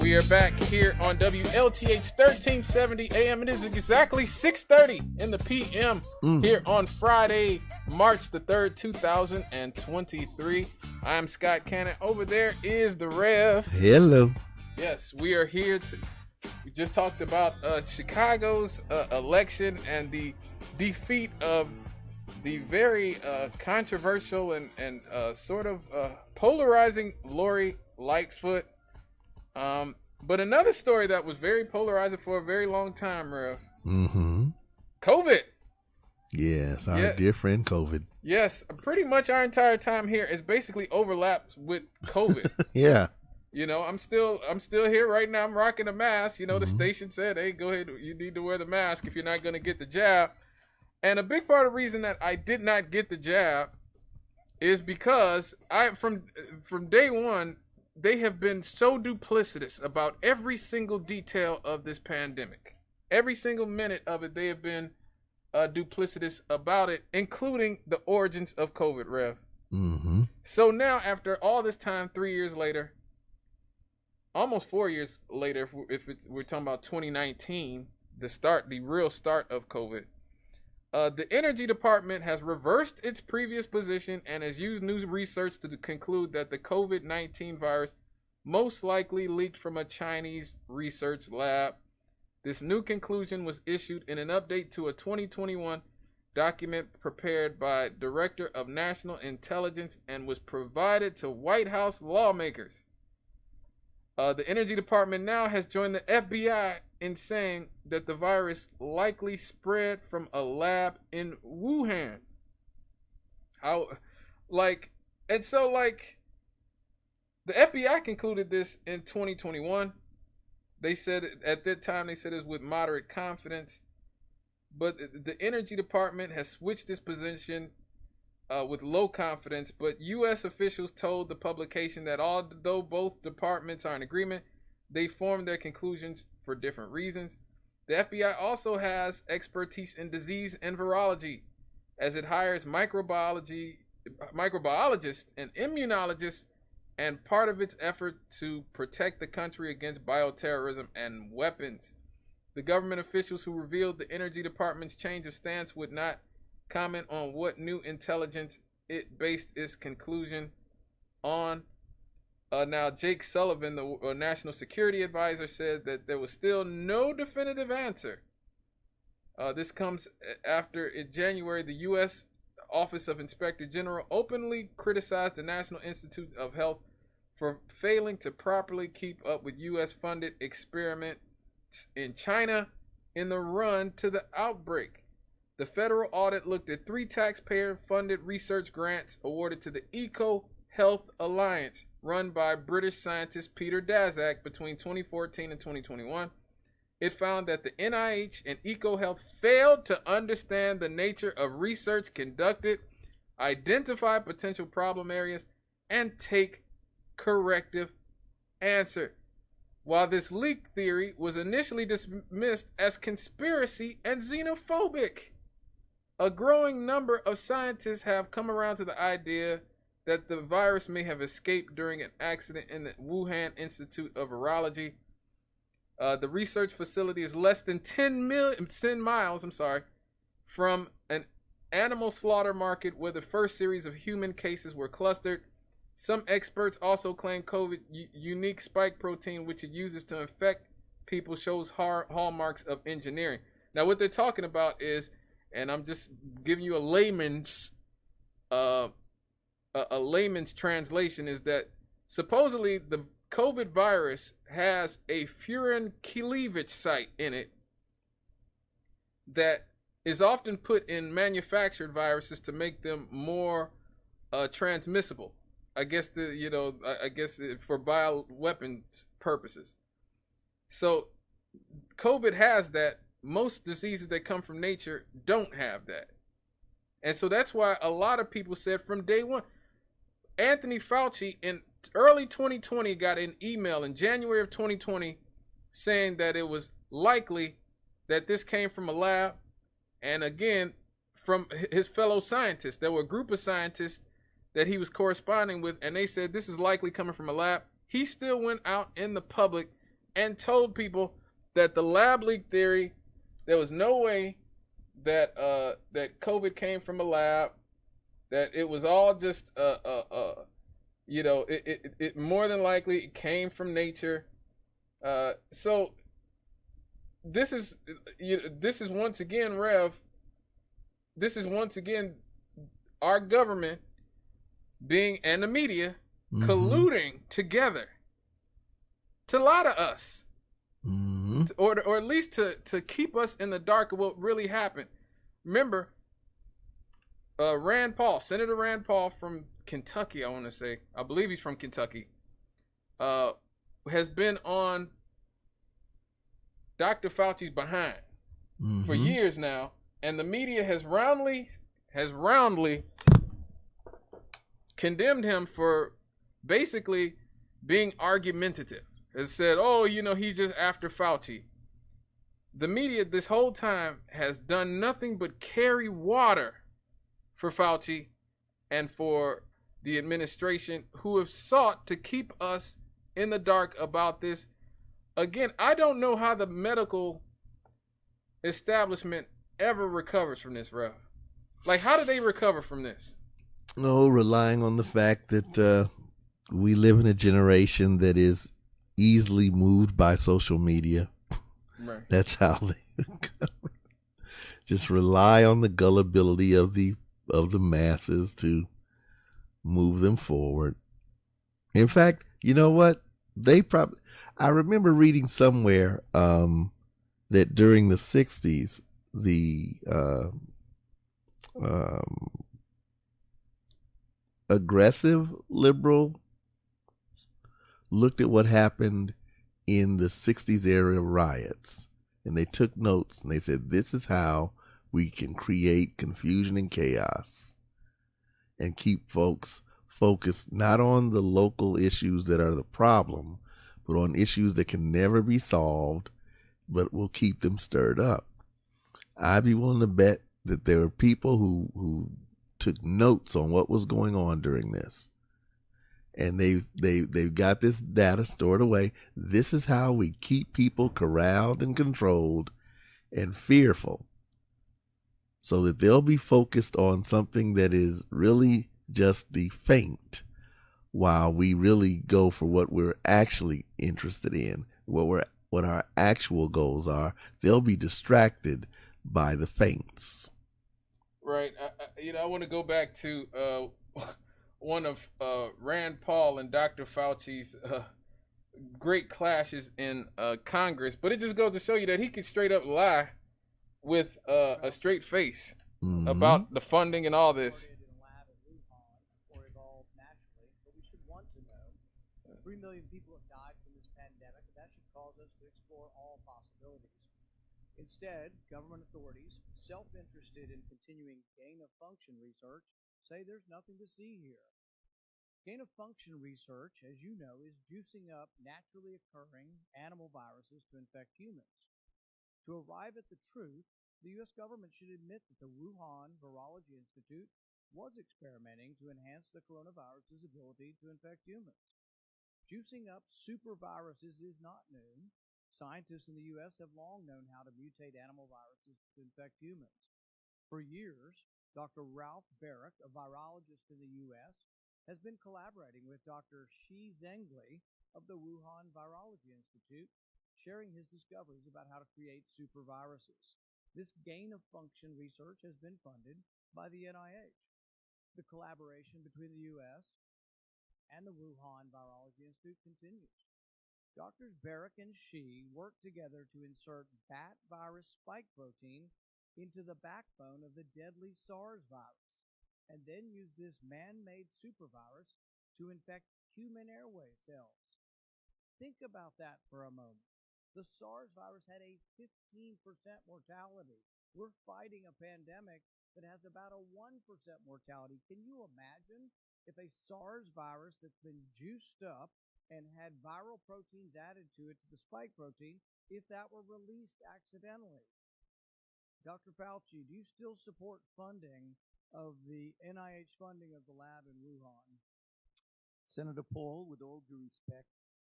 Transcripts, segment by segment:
We are back here on WLTH 1370 AM. It is exactly 6:30 in the PM here on Friday, March the 3rd, 2023. I am Scott Cannon. Over there is the Rev. Hello. Yes, we are here we just talked about Chicago's election and the defeat of the very controversial and sort of polarizing Lori Lightfoot. But another story that was very polarizing for a very long time, Rev. COVID. Yes, our dear friend COVID. Yes, pretty much our entire time here is basically overlapped with COVID. Yeah. You know, I'm still here right now. I'm rocking a mask. You know, the station said, hey, go ahead. You need to wear the mask if you're not going to get the jab. And a big part of the reason that I did not get the jab is because from day one, they have been so duplicitous about every single detail of this pandemic. Every single minute of it, they have been duplicitous about it, including the origins of COVID, Rev. So now, after all this time, 3 years later, almost 4 years later, we're talking about 2019, the real start of COVID, the Energy Department has reversed its previous position and has used new research to conclude that the COVID-19 virus most likely leaked from a Chinese research lab. This new conclusion was issued in an update to a 2021 document prepared by Director of National Intelligence and was provided to White House lawmakers. The Energy Department now has joined the FBI in saying that the virus likely spread from a lab in Wuhan. The FBI concluded this in 2021. They said at that time, they said it was with moderate confidence, but the Energy Department has switched its position with low confidence, but U.S. officials told the publication that although both departments are in agreement, they formed their conclusions for different reasons. The FBI also has expertise in disease and virology, as it hires microbiologists and immunologists, and part of its effort to protect the country against bioterrorism and weapons. The government officials who revealed the Energy Department's change of stance would not comment on what new intelligence it based its conclusion on. Now, Jake Sullivan, the National Security Advisor, said that there was still no definitive answer. This comes after, in January, the U.S. Office of Inspector General openly criticized the National Institute of Health for failing to properly keep up with U.S.-funded experiments in China in the run to the outbreak. The federal audit looked at 3 taxpayer-funded research grants awarded to the Eco Health Alliance, run by British scientist Peter Daszak between 2014 and 2021. It found that the NIH and EcoHealth failed to understand the nature of research conducted, identify potential problem areas, and take corrective answer. While this leak theory was initially dismissed as conspiracy and xenophobic, a growing number of scientists have come around to the idea that the virus may have escaped during an accident in the Wuhan Institute of Virology. The research facility is less than 10 miles from an animal slaughter market where the first series of human cases were clustered. Some experts also claim COVID unique spike protein, which it uses to infect people, shows hallmarks of engineering. Now, what they're talking about is, and I'm just giving you a layman's translation, is that supposedly the COVID virus has a furin cleavage site in it that is often put in manufactured viruses to make them more transmissible. I guess for bioweapons purposes. So COVID has that. Most diseases that come from nature don't have that. And so that's why a lot of people said from day one, Anthony Fauci in early 2020 got an email in January of 2020 saying that it was likely that this came from a lab, and again, from his fellow scientists. There were a group of scientists that he was corresponding with, and they said this is likely coming from a lab. He still went out in the public and told people that the lab leak theory, there was no way that that COVID came from a lab, that it was all just it more than likely it came from nature. So this is once again, Rev. This is once again our government being and the media colluding together to lie to us, or at least to keep us in the dark of what really happened. Remember, Rand Paul, Senator Rand Paul from Kentucky, I want to say, I believe he's from Kentucky, has been on Dr. Fauci's behind for years now, and the media has roundly condemned him for basically being argumentative. Has said, oh, he's just after Fauci. The media this whole time has done nothing but carry water for Fauci and for the administration, who have sought to keep us in the dark about this. Again, I don't know how the medical establishment ever recovers from this, Rev. Like, how do they recover from this? Oh, relying on the fact that we live in a generation that is easily moved by social media. Right. That's how they recover. Just rely on the gullibility of the masses to move them forward. In fact, you know what? I remember reading somewhere that during the 60s, the aggressive liberal looked at what happened in the 60s era riots, and they took notes, and they said, this is how we can create confusion and chaos and keep folks focused not on the local issues that are the problem, but on issues that can never be solved, but will keep them stirred up. I'd be willing to bet that there were people who took notes on what was going on during this. And they've got this data stored away. This is how we keep people corralled and controlled and fearful, so that they'll be focused on something that is really just the feint, while we really go for what we're actually interested in, what our actual goals are. They'll be distracted by the feints. Right. I want to go back to one of Rand Paul and Dr. Fauci's great clashes in Congress, but it just goes to show you that he could straight up lie with a straight face about the funding and all this. 3 million people have died from this pandemic, and that should cause us to explore all possibilities. Instead, government authorities, self-interested in continuing gain-of-function research, say there's nothing to see here. Gain-of-function research, as you know, is juicing up naturally occurring animal viruses to infect humans. To arrive at the truth, the U.S. government should admit that the Wuhan Virology Institute was experimenting to enhance the coronavirus's ability to infect humans. Juicing up superviruses is not new. Scientists in the U.S. have long known how to mutate animal viruses to infect humans. For years, Dr. Ralph Baric, a virologist in the U.S., has been collaborating with Dr. Shi Zhengli of the Wuhan Virology Institute, sharing his discoveries about how to create superviruses. This gain-of-function research has been funded by the NIH. The collaboration between the U.S. and the Wuhan Virology Institute continues. Doctors Baric and Shi work together to insert bat virus spike protein into the backbone of the deadly SARS virus, and then use this man-made supervirus to infect human airway cells. Think about that for a moment. The SARS virus had a 15% mortality. We're fighting a pandemic that has about a 1% mortality. Can you imagine if a SARS virus that's been juiced up and had viral proteins added to it, to the spike protein, if that were released accidentally? Dr. Fauci, do you still support funding of the NIH funding of the lab in Wuhan? Senator Paul, with all due respect,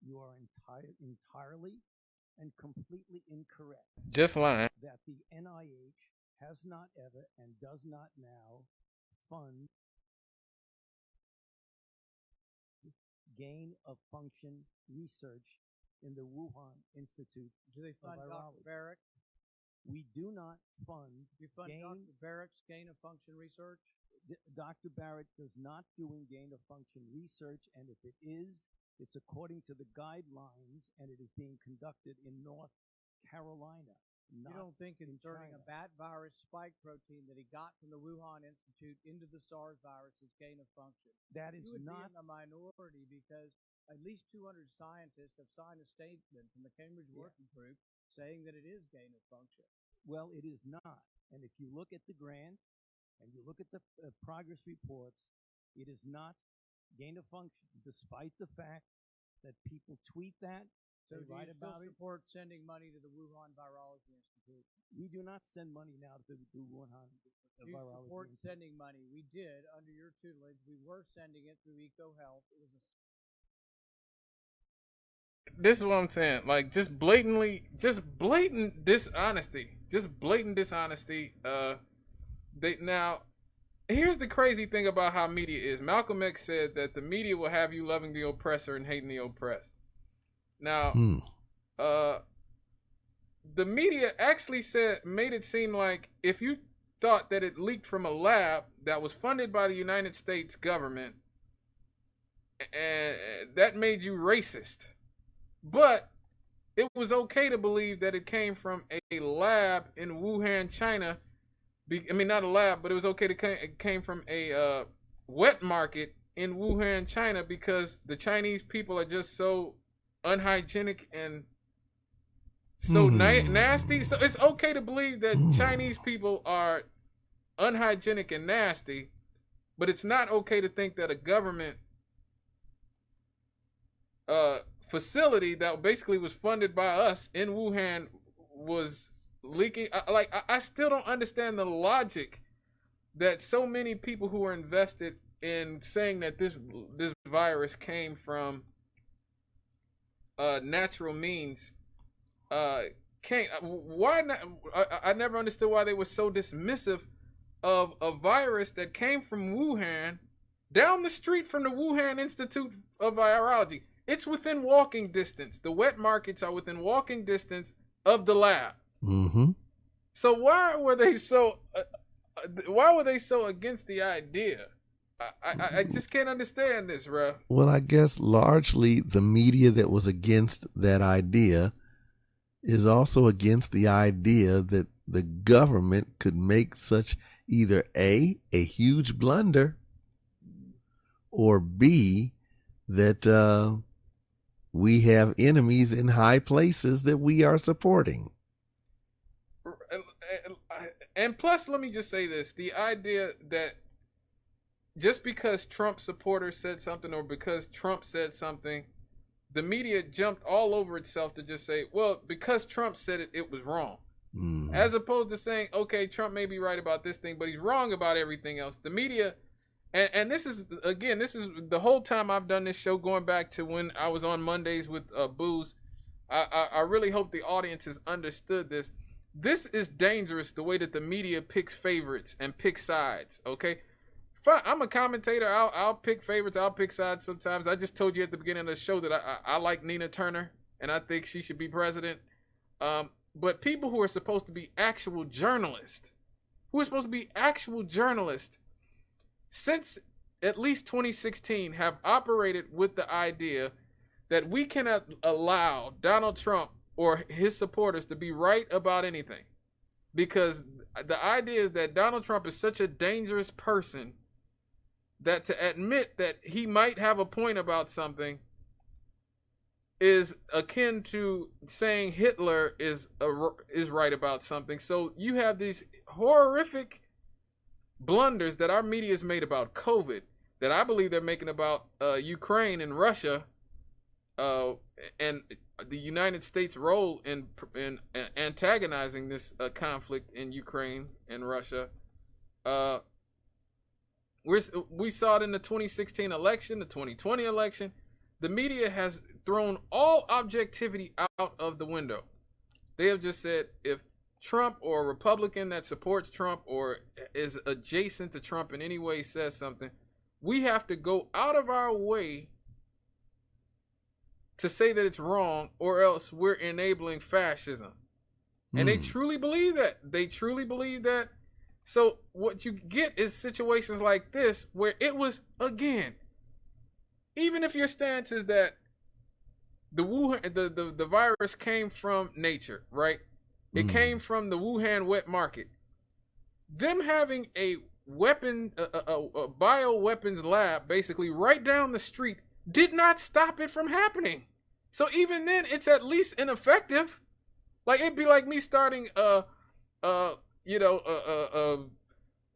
You are entirely and completely incorrect. Just lying. That the NIH has not ever and does not now fund gain of function research in the Wuhan Institute Do they fund of Dr. Virology. Barrick? We do not fund. Do you fund Dr. Barrick's gain of function research? Dr. Barrett does not doing gain of function research, and if it is, it's according to the guidelines, and it is being conducted in North Carolina. You don't think inserting a bat virus spike protein that he got from the Wuhan Institute into the SARS virus is gain of function? That is You would not be in the minority because at least 200 scientists have signed a statement from the Cambridge Working Group saying that it is gain of function. Well, it is not. And if you look at the grant and you look at the progress reports, it is not gain of function, despite the fact that people tweet that. So they do write you still about it. support sending money to the Wuhan Virology Institute? We do not send money now to Wuhan Do you Virology support Institute. sending money? We did under your tutelage. We were sending it through EcoHealth. It was a This is what I'm saying. Like, just blatant dishonesty. Now, here's the crazy thing about how media is. Malcolm X said that the media will have you loving the oppressor and hating the oppressed. Now, the media actually made it seem like if you thought that it leaked from a lab that was funded by the United States government, and that made you racist. But it was okay to believe that it came from a lab in Wuhan, China. I mean, not a lab, but it was okay it came from a wet market in Wuhan, China, because the Chinese people are just so unhygienic and so nasty. So it's okay to believe that Chinese people are unhygienic and nasty, but it's not okay to think that a government facility that basically was funded by us in Wuhan was leaking. I still don't understand the logic that so many people who are invested in saying that this virus came from natural means can't. Why not? I never understood why they were so dismissive of a virus that came from Wuhan, down the street from the Wuhan Institute of Virology. It's within walking distance. The wet markets are within walking distance of the lab. Mm-hmm. So why were they so against the idea? I just can't understand this, bro. Well, I guess largely the media that was against that idea is also against the idea that the government could make such either A, a huge blunder, or B, that we have enemies in high places that we are supporting. And plus, let me just say this. The idea that just because Trump supporters said something or because Trump said something, the media jumped all over itself to just say, well, because Trump said it, it was wrong. As opposed to saying, okay, Trump may be right about this thing, but he's wrong about everything else. The media, and this is, again, this is the whole time I've done this show, going back to when I was on Mondays with Booze. I really hope the audience has understood this. This is dangerous, the way that the media picks favorites and picks sides, okay? Fine, I'm a commentator. I'll pick favorites. I'll pick sides sometimes. I just told you at the beginning of the show that I like Nina Turner, and I think she should be president. But people who are supposed to be actual journalists, since at least 2016 have operated with the idea that we cannot allow Donald Trump or his supporters to be right about anything. Because the idea is that Donald Trump is such a dangerous person that to admit that he might have a point about something is akin to saying Hitler is right about something. So you have these horrific blunders that our media has made about COVID, that I believe they're making about Ukraine and Russia, and the United States' role in antagonizing this conflict in Ukraine and Russia. We saw it in the 2016 election, the 2020 election. The media has thrown all objectivity out of the window. They have just said if Trump or a Republican that supports Trump or is adjacent to Trump in any way says something, we have to go out of our way to say that it's wrong, or else we're enabling fascism. And they truly believe that. They truly believe that. So what you get is situations like this where it was, again, even if your stance is that the Wuhan, the virus came from nature, right? It came from the Wuhan wet market. Them having a weapon, a bioweapons lab, basically right down the street, did not stop it from happening. So even then, it's at least ineffective. Like, it'd be like me starting a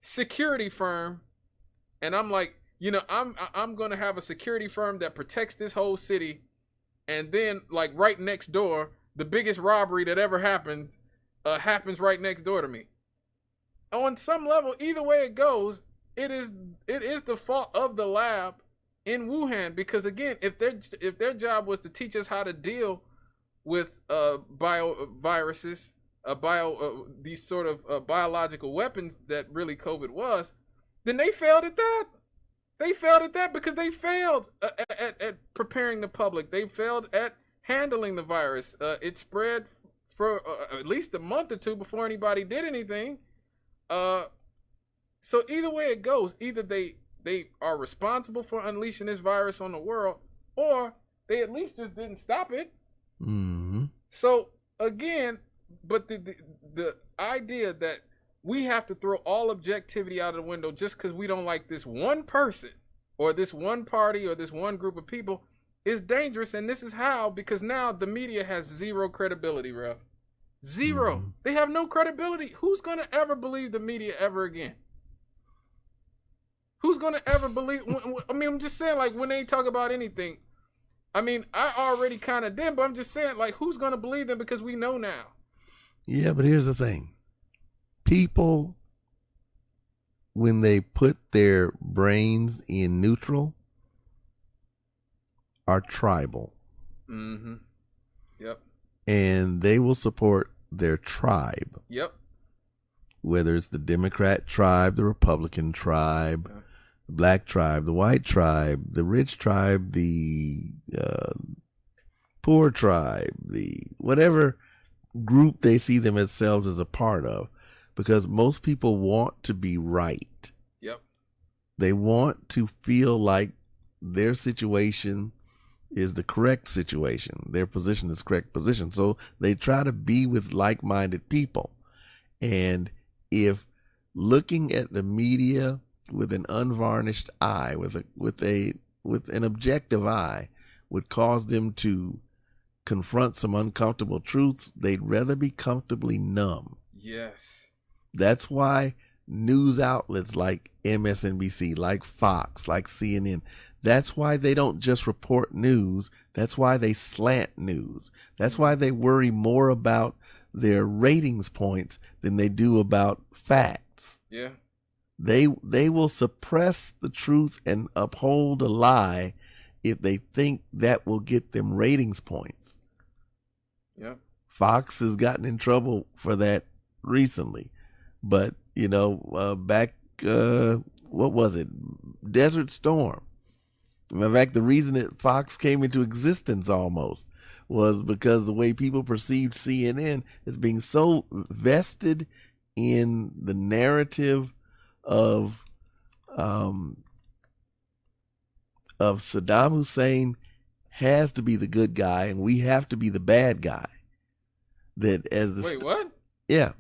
security firm, and I'm like, I'm gonna have a security firm that protects this whole city, and then like right next door, the biggest robbery that ever happened happens right next door to me. On some level, either way it goes, it is the fault of the lab in Wuhan, because again, if their job was to teach us how to deal with bioviruses, these sort of biological weapons that really COVID was, then they failed at that. They failed at that because they failed at preparing the public. They failed at handling the virus. It spread for at least a month or two before anybody did anything. So either way it goes, either they are responsible for unleashing this virus on the world, or they at least just didn't stop it. Mm-hmm. So again, but the idea that we have to throw all objectivity out of the window just because we don't like this one person or this one party or this one group of people is dangerous. And this is how, because now the media has zero credibility, Rev. Zero. Mm-hmm. They have no credibility. Who's going to ever believe the media ever again? Who's going to ever believe? I mean, I'm just saying, like, when they talk about anything, I mean, I already kind of did, but I'm just saying, like, who's going to believe them, because we know now. Yeah, but here's the thing. People, when they put their brains in neutral, are tribal. Mm-hmm. Yep. And they will support their tribe. Yep. Whether it's the Democrat tribe, the Republican tribe, the black tribe, the white tribe, the rich tribe, the poor tribe, the whatever group they see themselves as a part of, because most people want to be right. Yep. They want to feel like their situation is the correct situation. Their position is the correct position. So they try to be with like-minded people. And if looking at the media with an unvarnished eye, with an objective eye, would cause them to confront some uncomfortable truths, they'd rather be comfortably numb. Yes. That's why news outlets like MSNBC, like Fox, like CNN, that's why they don't just report news. That's why they slant news. That's why they worry more about their ratings points than they do about facts. Yeah. They will suppress the truth and uphold a lie if they think that will get them ratings points. Yeah. Fox has gotten in trouble for that recently. But, back, what was it? Desert Storm. In fact, the reason that Fox came into existence almost was because the way people perceived CNN as being so vested in the narrative of Saddam Hussein has to be the good guy and we have to be the bad guy. Wait, what? Yeah.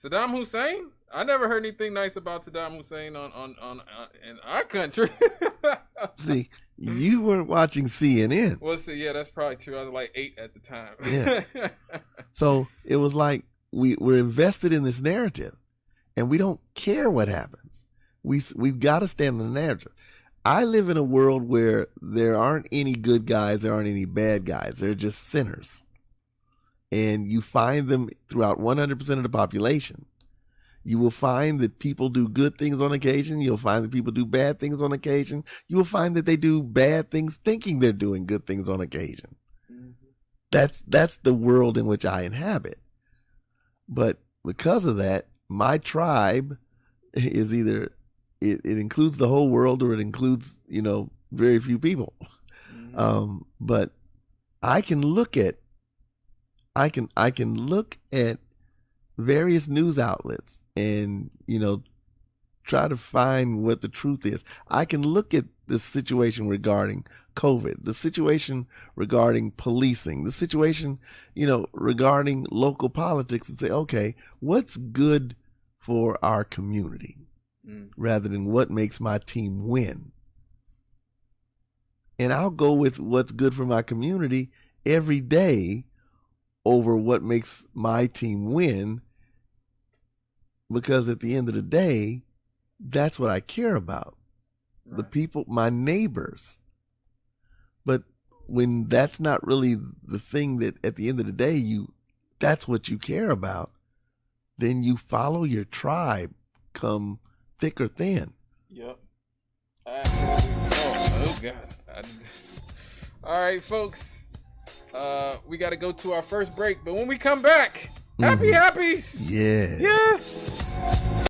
Saddam Hussein? I never heard anything nice about Saddam Hussein on in our country. See, you weren't watching CNN. Well, see, yeah, that's probably true. I was like 8 at the time. Yeah. So it was like we're invested in this narrative, and we don't care what happens. We've got to stand in the narrative. I live in a world where there aren't any good guys, there aren't any bad guys. They're just sinners. And you find them throughout 100% of the population. You will find that people do good things on occasion. You'll find that people do bad things on occasion. You will find that they do bad things thinking they're doing good things on occasion. That's the world in which I inhabit. But because of that, my tribe is either it includes the whole world or it includes, very few people. But I can look at various news outlets and, try to find what the truth is. I can look at the situation regarding COVID, the situation regarding policing, the situation, regarding local politics and say, okay, what's good for our community rather than what makes my team win? And I'll go with what's good for my community every day over what makes my team win, because at the end of the day, that's what I care about. Right. The people, my neighbors. But when that's not really the thing that at the end of the day, that's what you care about, then you follow your tribe, come thick or thin. Yep. Oh God. All right, folks. We got to go to our first break, but when we come back, happy happies. Yeah. Yes.